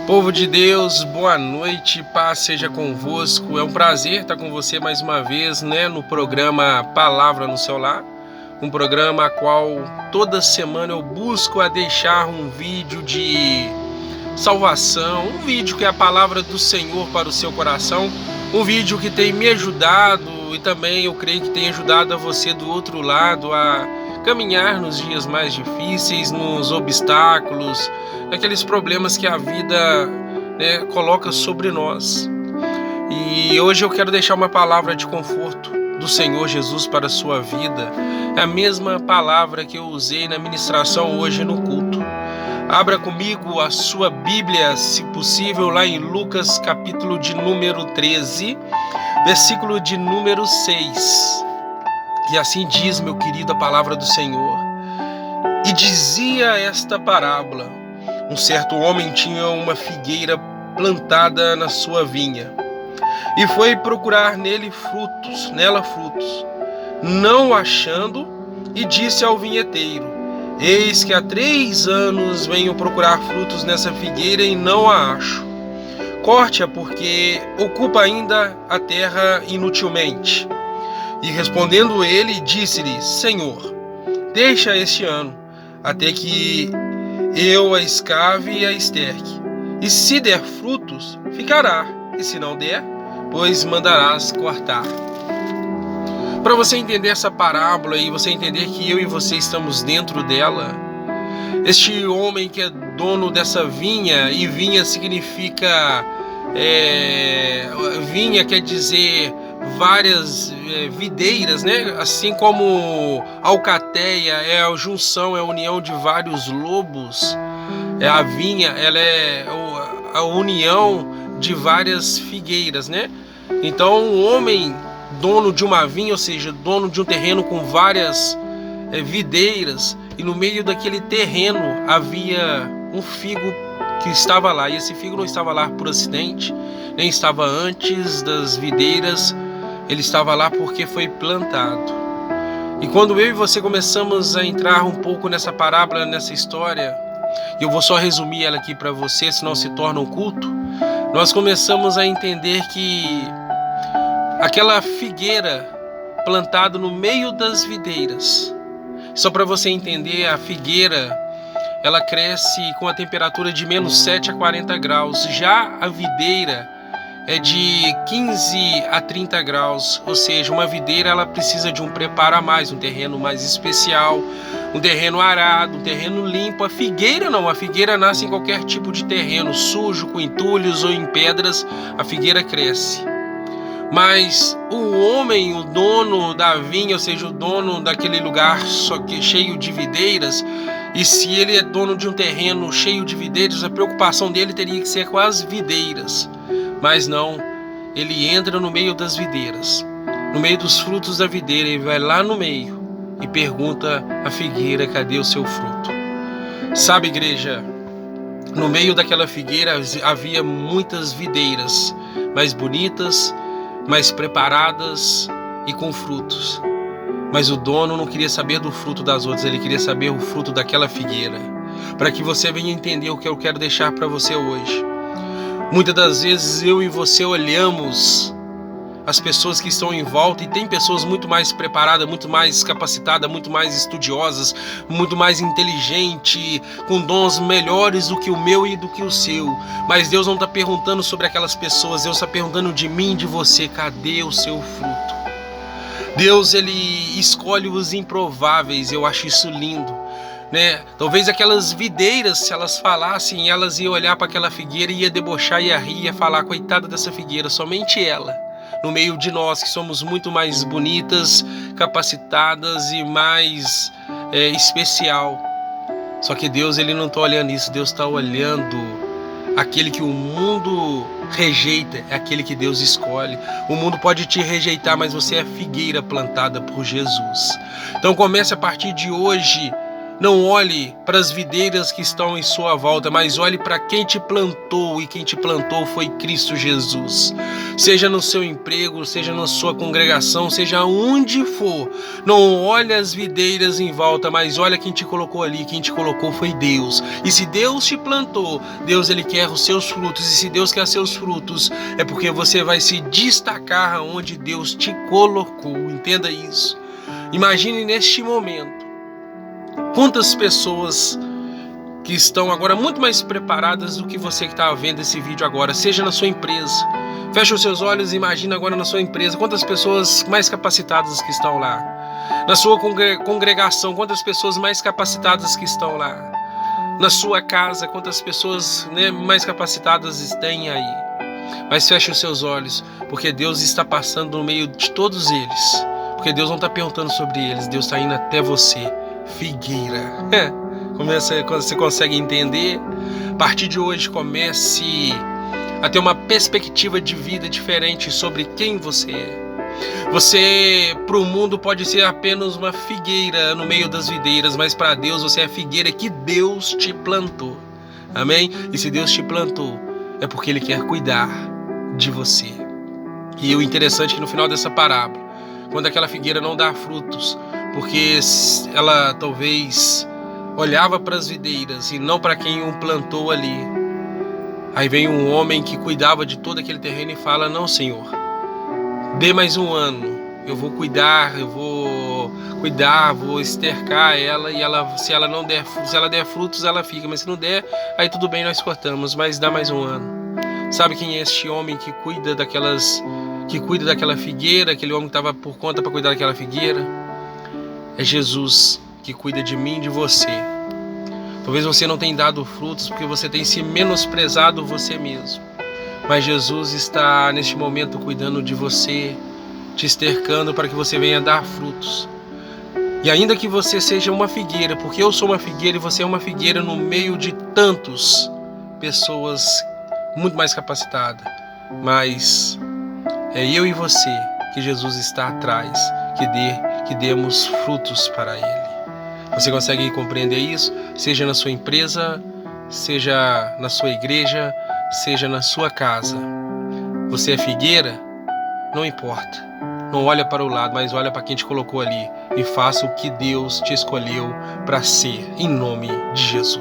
Povo de Deus, boa noite, paz seja convosco. É um prazer estar com você mais uma vez, no programa Palavra no Seu Lar, um programa a qual toda semana eu busco a deixar um vídeo de salvação, um vídeo que é a palavra do Senhor para o seu coração, um vídeo que tem me ajudado e também eu creio que tem ajudado a você do outro lado a caminhar nos dias mais difíceis, nos obstáculos, naqueles problemas que a vida coloca sobre nós. E hoje eu quero deixar uma palavra de conforto do Senhor Jesus para a sua vida. É a mesma palavra que eu usei na ministração hoje no culto. Abra comigo a sua Bíblia, se possível, lá em Lucas, capítulo de número 13, versículo de número 6. E assim diz, meu querido, a palavra do Senhor. E dizia esta parábola: um certo homem tinha uma figueira plantada na sua vinha, e foi procurar nela frutos. Não achando, e disse ao vinheteiro: eis que há 3 anos venho procurar frutos nessa figueira e não a acho. Corte-a, porque ocupa ainda a terra inutilmente. E respondendo ele, disse-lhe: Senhor, deixa este ano, até que eu a escave e a esterque. E se der frutos, ficará, e se não der, pois mandarás cortar. Para você entender essa parábola e você entender que eu e você estamos dentro dela, este homem que é dono dessa vinha, e vinha significa, vinha quer dizer várias videiras, assim como alcateia é a junção, é a união de vários lobos. A vinha, ela é a união de várias figueiras, Então um homem dono de uma vinha, ou seja, dono de um terreno com várias videiras, e no meio daquele terreno havia um figo que estava lá, e esse figo não estava lá por acidente, nem estava antes das videiras, ele estava lá porque foi plantado. E quando eu e você começamos a entrar um pouco nessa parábola, nessa história, e eu vou só resumir ela aqui para você, senão se torna um culto, nós começamos a entender que aquela figueira plantada no meio das videiras, só para você entender, a figueira ela cresce com a temperatura de -7 a 40 graus, já a videira é de 15 a 30 graus, ou seja, uma videira ela precisa de um preparo a mais, um terreno mais especial, um terreno arado, um terreno limpo. A figueira não, a figueira nasce em qualquer tipo de terreno, sujo, com entulhos ou em pedras, a figueira cresce. Mas o homem, o dono da vinha, ou seja, o dono daquele lugar só que cheio de videiras, e se ele é dono de um terreno cheio de videiras, a preocupação dele teria que ser com as videiras. Mas não, ele entra no meio das videiras, no meio dos frutos da videira, ele vai lá no meio e pergunta à figueira: cadê o seu fruto? Sabe, igreja, no meio daquela figueira havia muitas videiras, mais bonitas, mais preparadas e com frutos. Mas o dono não queria saber do fruto das outras, ele queria saber o fruto daquela figueira. Para que você venha entender o que eu quero deixar para você hoje. Muitas das vezes eu e você olhamos as pessoas que estão em volta, e tem pessoas muito mais preparadas, muito mais capacitadas, muito mais estudiosas, muito mais inteligentes, com dons melhores do que o meu e do que o seu. Mas Deus não está perguntando sobre aquelas pessoas, Deus está perguntando de mim e de você: cadê o seu fruto? Deus, ele escolhe os improváveis. Eu acho isso lindo. Talvez aquelas videiras, se elas falassem, elas iam olhar para aquela figueira e ia debochar, ia rir, ia falar: coitada dessa figueira, somente ela, no meio de nós que somos muito mais bonitas, capacitadas e mais especial. Só que Deus, ele não está olhando isso, Deus está olhando aquele que o mundo rejeita, é aquele que Deus escolhe. O mundo pode te rejeitar, mas você é a figueira plantada por Jesus. Então comece a partir de hoje Não olhe para as videiras que estão em sua volta, mas olhe para quem te plantou, e quem te plantou foi Cristo Jesus. Seja no seu emprego, seja na sua congregação, seja onde for, não olhe as videiras em volta, mas olha quem te colocou ali. Quem te colocou foi Deus. E se Deus te plantou, Deus ele quer os seus frutos. E se Deus quer seus frutos, é porque você vai se destacar onde Deus te colocou. Entenda isso. Imagine neste momento quantas pessoas que estão agora muito mais preparadas do que você que está vendo esse vídeo agora, seja na sua empresa. Feche os seus olhos e imagine agora na sua empresa quantas pessoas mais capacitadas que estão lá. Na sua congregação, quantas pessoas mais capacitadas que estão lá. Na sua casa, quantas pessoas mais capacitadas têm aí. Mas feche os seus olhos, porque Deus está passando no meio de todos eles. Porque Deus não está perguntando sobre eles, Deus está indo até você. Figueira. Você consegue entender? A partir de hoje comece a ter uma perspectiva de vida diferente sobre quem você é. Você, para o mundo, pode ser apenas uma figueira no meio das videiras, mas para Deus você é a figueira que Deus te plantou. Amém? E se Deus te plantou, é porque Ele quer cuidar de você. E o interessante é que no final dessa parábola, quando aquela figueira não dá frutos, porque ela talvez olhava para as videiras e não para quem o plantou ali. Aí vem um homem que cuidava de todo aquele terreno e fala: não, Senhor, dê mais um ano, eu vou cuidar, vou estercar ela, e se ela der frutos, ela fica, mas se não der, aí tudo bem, nós cortamos, mas dá mais um ano. Sabe quem é este homem que cuida daquela figueira, aquele homem que estava por conta para cuidar daquela figueira? É Jesus que cuida de mim e de você. Talvez você não tenha dado frutos porque você tem se menosprezado você mesmo. Mas Jesus está neste momento cuidando de você, te estercando para que você venha dar frutos. E ainda que você seja uma figueira, porque eu sou uma figueira e você é uma figueira no meio de tantas pessoas muito mais capacitadas, mas é eu e você que Jesus está atrás, que demos frutos para Ele. Você consegue compreender isso? Seja na sua empresa, seja na sua igreja, seja na sua casa. Você é figueira? Não importa. Não olha para o lado, mas olha para quem te colocou ali e faça o que Deus te escolheu para ser, em nome de Jesus.